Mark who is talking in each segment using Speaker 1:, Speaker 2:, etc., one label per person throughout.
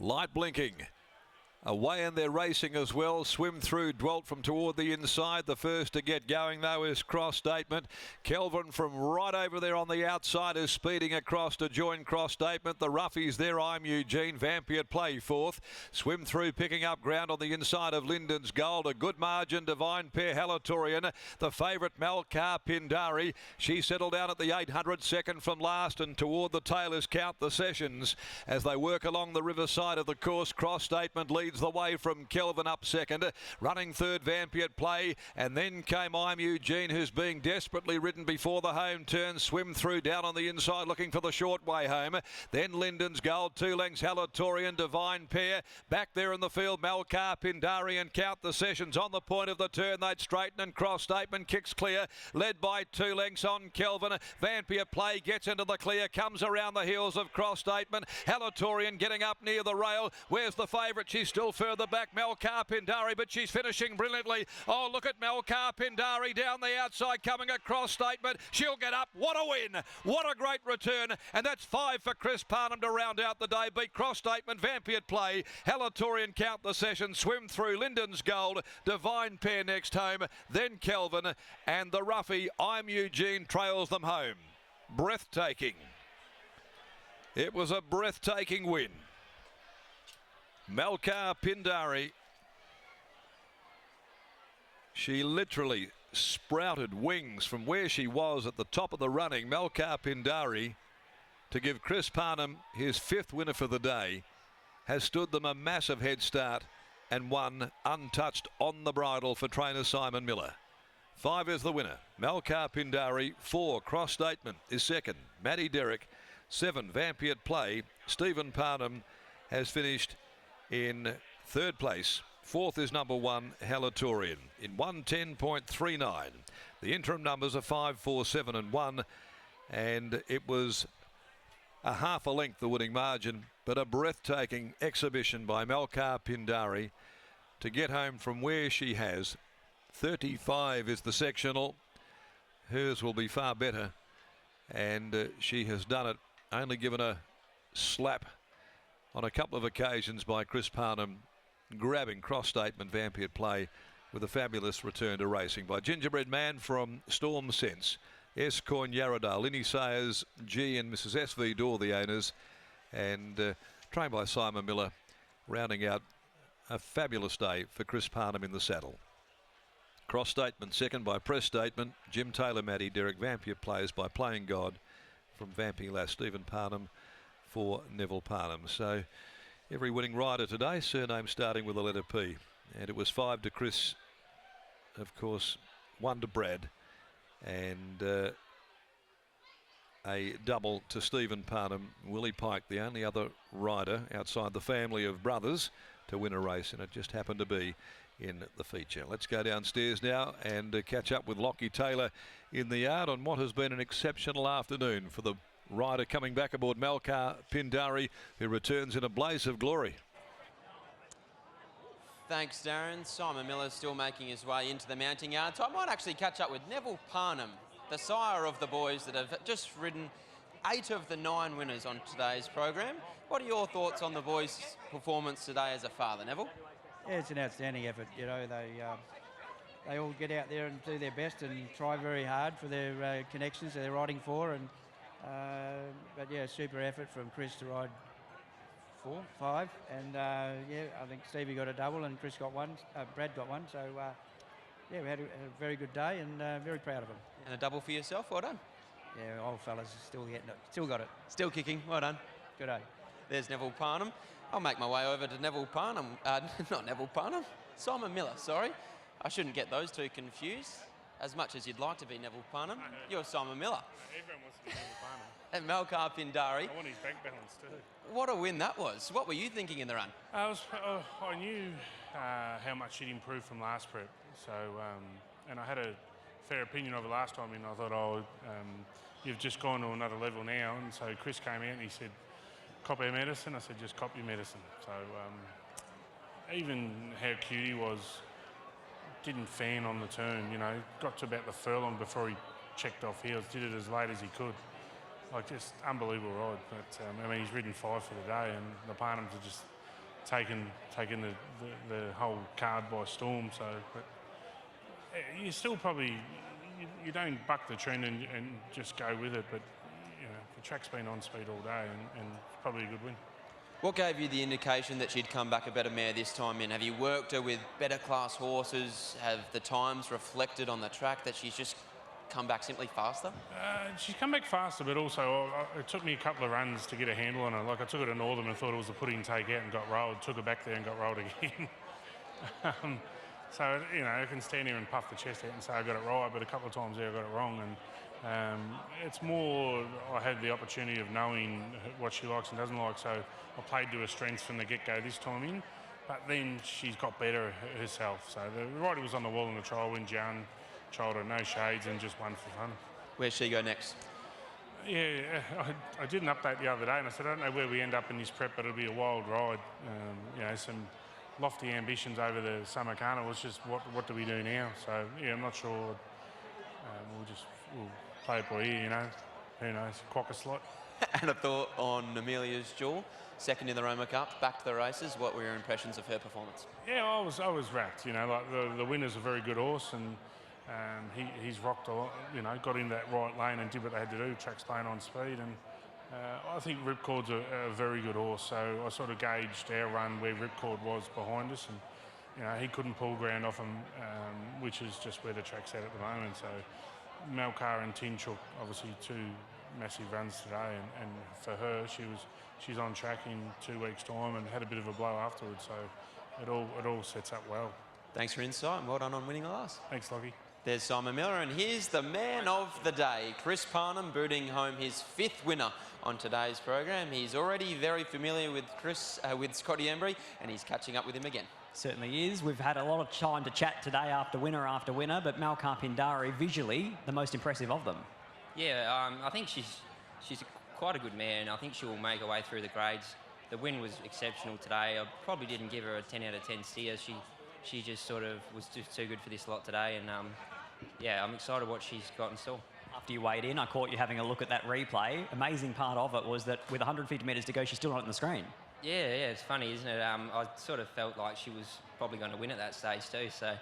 Speaker 1: Light blinking. Away and they're racing as well. Swim Through dwelt from toward the inside. The first to get going though is Cross Statement. Kelvin from right over there on the outside is speeding across to join Cross Statement. The roughies there, I'm Eugene. Vampy at play fourth. Swim Through picking up ground on the inside of Lyndon's Gold. A good margin, Divine Pair Halatorian. The favourite Malkar Pindari. She settled down at the 800, second from last, and toward the tail is Count the Sessions. As they work along the riverside of the course, Cross Statement leads the way from Kelvin up second. Running third, Vampy at play, and then came I'm Eugene, who's being desperately ridden before the home turn. Swim Through down on the inside looking for the short way home. Then Lyndon's Gold, 2 lengths Halatorian, Divine Pair. Back there in the field, Malkar Pindari and Count the Sessions. On the point of the turn, they'd straighten, and Cross Statement kicks clear, led by 2 lengths on Kelvin. Vampy at play gets into the clear, comes around the heels of Cross Statement. Halatorian getting up near the rail. Where's the favourite? She's still further back, Malkar Pindari, but she's finishing brilliantly. Oh, look at Malkar Pindari down the outside coming across Statement. She'll get up. What a win. What a great return. And that's 5 for Chris Parnham to round out the day. Beat Cross Statement, Vampy at play, Halatorian, Count the Session, Swim Through, Lyndon's Gold, Divine Pair next home, then Kelvin, and the roughie I'm Eugene trails them home. Breathtaking. It was a breathtaking win. Malkar Pindari, she literally sprouted wings from where she was at the top of the running. Malkar Pindari, to give Chris Parnham his 5th winner for the day, has stood them a massive head start and won untouched on the bridle for trainer Simon Miller. 5 is the winner. Malkar Pindari. 4, Cross Statement is second. Matty Derrick. 7, Vampy at play. Stephen Parnham has finished in 3rd place. 4th is number 1, Halatorian, in 1:10.39. The interim numbers are 5, 4, 7 and 1, and it was a half a length the winning margin, but a breathtaking exhibition by Malkar Pindari to get home from where she has. 35 is the sectional. Hers will be far better, and she has done it, only given a slap on a couple of occasions by Chris Parnham, grabbing Cross Statement, Vampy at play, with a fabulous return to racing by Gingerbread Man from Storm Sense. S. Corn Yarradale, Linny Sayers, G and Mrs. S.V. Dorr, the owners, and trained by Simon Miller, rounding out a fabulous day for Chris Parnham in the saddle. Cross Statement second by Press Statement, Jim Taylor, Matty Derrick. Vampy at plays by Playing God from Vampy Lass, Stephen Parnham for Neville Parnham. So every winning rider today, surname starting with the letter P. And it was 5 to Chris, of course, 1 to Brad, and a double to Stephen Parnham. Willie Pike, the only other rider outside the family of brothers to win a race, and it just happened to be in the feature. Let's go downstairs now and catch up with Lockie Taylor in the yard on what has been an exceptional afternoon for the rider coming back aboard, Malkar Pindari, who returns in a blaze of glory.
Speaker 2: Thanks, Darren. Simon Miller still making his way into the mounting yard. So I might actually catch up with Neville Parnham, the sire of the boys that have just ridden 8 of the 9 winners on today's program. What are your thoughts on the boys' performance today as a father, Neville?
Speaker 3: Yeah, it's an outstanding effort. You know, they all get out there and do their best and try very hard for their connections that they're riding for. And but yeah, super effort from Chris to ride 4, 5, and yeah, I think Stevie got a double and Chris got one. Brad got one. So yeah, we had a very good day and very proud of him.
Speaker 2: And a double for yourself. Well done.
Speaker 3: Yeah, old fella's still getting it. Still got it.
Speaker 2: Still kicking. Well done.
Speaker 3: Good day.
Speaker 2: There's Neville Parnham. I'll make my way over to Neville Parnham. Not Neville Parnham. Simon Miller, sorry. I shouldn't get those two confused. As much as you'd like to be Neville Parnham, you're Simon Miller.
Speaker 4: Everyone wants to be Neville Parnham.
Speaker 2: And Malkar Pindari.
Speaker 4: I want his bank balance too.
Speaker 2: What a win that was. What were you thinking in the run?
Speaker 4: I knew how much she'd improved from last prep. So, and I had a fair opinion of it last time, and I thought, you've just gone to another level now. And so Chris came out and he said, cop our medicine. I said, just cop your medicine. So even how cute he was, didn't fan on the turn, you know, got to about the furlong before he checked off heels, did it as late as he could. Like, just unbelievable ride. But, I mean, he's ridden 5 for the day, and the Parnhams are just taken the whole card by storm. So, but you still probably you don't buck the trend and just go with it. But you know, the track's been on speed all day, and probably a good win.
Speaker 2: What gave you the indication that she'd come back a better mare this time in? Have you worked her with better class horses? Have the times reflected on the track that she's just come back simply faster?
Speaker 4: She's come back faster, but also it took me a couple of runs to get a handle on her. Like I took her to Northern and thought it was a pudding take out and got rolled. Took her back there and got rolled again. So, you know, I can stand here and puff the chest out and say I got it right, but a couple of times there I got it wrong. And it's more I had the opportunity of knowing what she likes and doesn't like, so I played to her strengths from the get-go this time in, but then she's got better herself. So the rider was on the wall in the trial when Jan trialled her, no shades, and just won for fun.
Speaker 2: Where's she go next?
Speaker 4: Yeah, I did an update the other day and I said I don't know where we end up in this prep, but it'll be a wild ride. You know, some lofty ambitions over the summer carnival. It's just what do we do now? So yeah, I'm not sure. We'll play it by ear, you know. Who knows? Quack a slot.
Speaker 2: And a thought on Amelia's Jewel, second in the Roma Cup, back to the races. What were your impressions of her performance?
Speaker 4: Yeah, I was rapt. You know, like the winner's a very good horse, and he's rocked a lot. You know, got in that right lane and did what they had to do. Track's playing on speed, and I think Ripcord's a very good horse. So I sort of gauged our run where Ripcord was behind us, and you know he couldn't pull ground off him, which is just where the track's at the moment. So MALKAR and Tinchuk, obviously two massive runs today, and for her, she's on track in 2 weeks' time and had a bit of a blow afterwards. So it all sets up well.
Speaker 2: Thanks for insight and well done on winning the last.
Speaker 4: Thanks, Lockie.
Speaker 2: There's Simon Miller, and here's the man of the day, Chris Parnham, booting home his 5th winner on today's program. He's already very familiar with with Scotty Embry, and he's catching up with him again.
Speaker 5: Certainly is. We've had a lot of time to chat today after winner, but MALKAR Pindari, visually, the most impressive of them.
Speaker 6: Yeah, I think she's quite a good mare, and I think she will make her way through the grades. The win was exceptional today. I probably didn't give her a 10 out of 10 steer. She just sort of was just too good for this lot today, and yeah, I'm excited what she's got in store.
Speaker 5: After you weighed in, I caught you having a look at that replay. Amazing part of it was that with 150 metres to go, she's still not on the screen.
Speaker 6: Yeah, it's funny, isn't it? I sort of felt like she was probably going to win at that stage too, so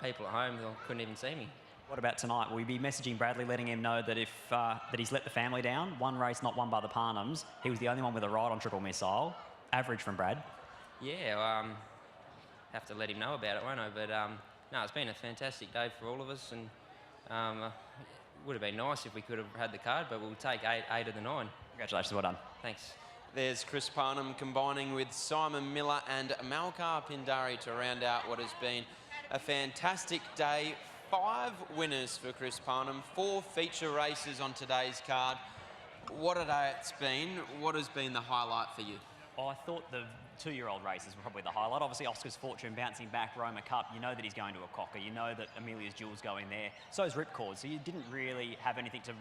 Speaker 6: people at home couldn't even see me.
Speaker 5: What about tonight? Will we be messaging Bradley, letting him know that if that he's let the family down? One race not won by the Parnhams. He was the only one with a ride on Triple Missile. Average from Brad.
Speaker 6: Yeah, have to let him know about it, won't I? But no, it's been a fantastic day for all of us, and it would have been nice if we could have had the card, but we'll take 8 of the 9.
Speaker 5: Congratulations, well done.
Speaker 6: Thanks.
Speaker 2: There's Chris Parnham combining with Simon Miller and MALKAR Pindari to round out what has been a fantastic day. 5 winners for Chris Parnham, 4 feature races on today's card. What a day it's been. What has been the highlight for you?
Speaker 5: I thought the 2-year-old races were probably the highlight. Obviously, Oscar's Fortune bouncing back, Roma Cup. You know that he's going to a cocker. You know that Amelia's Jewel's going there. So is Ripcord. So you didn't really have anything to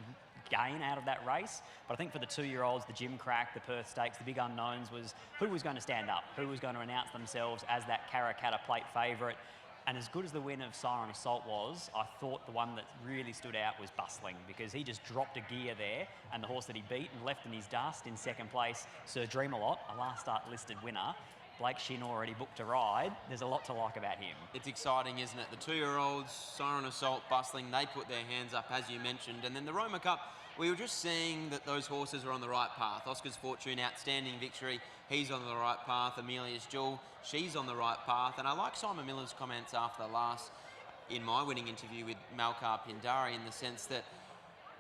Speaker 5: gain out of that race. But I think for the 2-year-olds, the Gym Crack, the Perth Stakes, the big unknowns was who was going to stand up, who was going to announce themselves as that Karrakatta Plate favourite. And as good as the win of Siren Assault was, I thought the one that really stood out was Bustling, because he just dropped a gear there, and the horse that he beat and left in his dust in second place, Sir Dreamalot, a last start listed winner. Blake Shin already booked a ride. There's a lot to like about him.
Speaker 2: It's exciting, isn't it? The 2-year-olds, Siren Assault, Bustling, they put their hands up, as you mentioned. And then the Roma Cup, we were just seeing that those horses are on the right path. Oscar's Fortune, outstanding victory. He's on the right path. Amelia's Jewel, she's on the right path. And I like Simon Miller's comments after the last, in my winning interview with MALKAR Pindari, in the sense that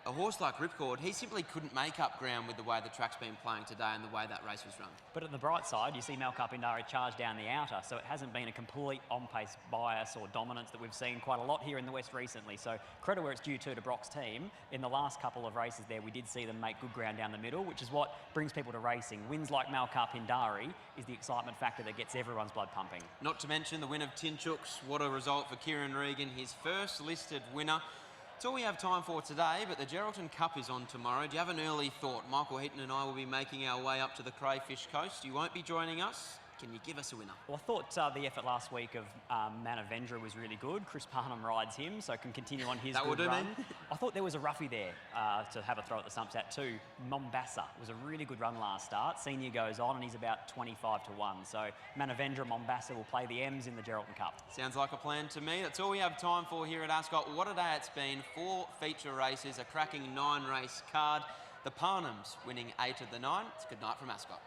Speaker 2: a horse like Ripcord, he simply couldn't make up ground with the way the track's been playing today and the way that race was run.
Speaker 5: But on the bright side, you see MALKAR Pindari charge down the outer, so it hasn't been a complete on-pace bias or dominance that we've seen quite a lot here in the West recently. So credit where it's due to Brock's team. In the last couple of races there, we did see them make good ground down the middle, which is what brings people to racing. Wins like MALKAR Pindari is the excitement factor that gets everyone's blood pumping.
Speaker 2: Not to mention the win of Tinchooks. What a result for Kieran Regan, his first listed winner. It's all we have time for today, but the Geraldton Cup is on tomorrow. Do you have an early thought? Michael Heaton and I will be making our way up to the Crayfish Coast. You won't be joining us. Can you give us a winner?
Speaker 5: Well, I thought the effort last week of Manavendra was really good. Chris Parnham rides him, so can continue on his good run. I thought there was a roughie there to have a throw at the stumps at too. Mombasa was a really good run last start. Senior goes on and he's about 25 to 1. So Manavendra Mombasa will play the M's in the Geraldton Cup.
Speaker 2: Sounds like a plan to me. That's all we have time for here at Ascot. What a day it's been. 4 feature races, a cracking 9-race card. The Parnhams winning 8 of the 9. It's good night from Ascot.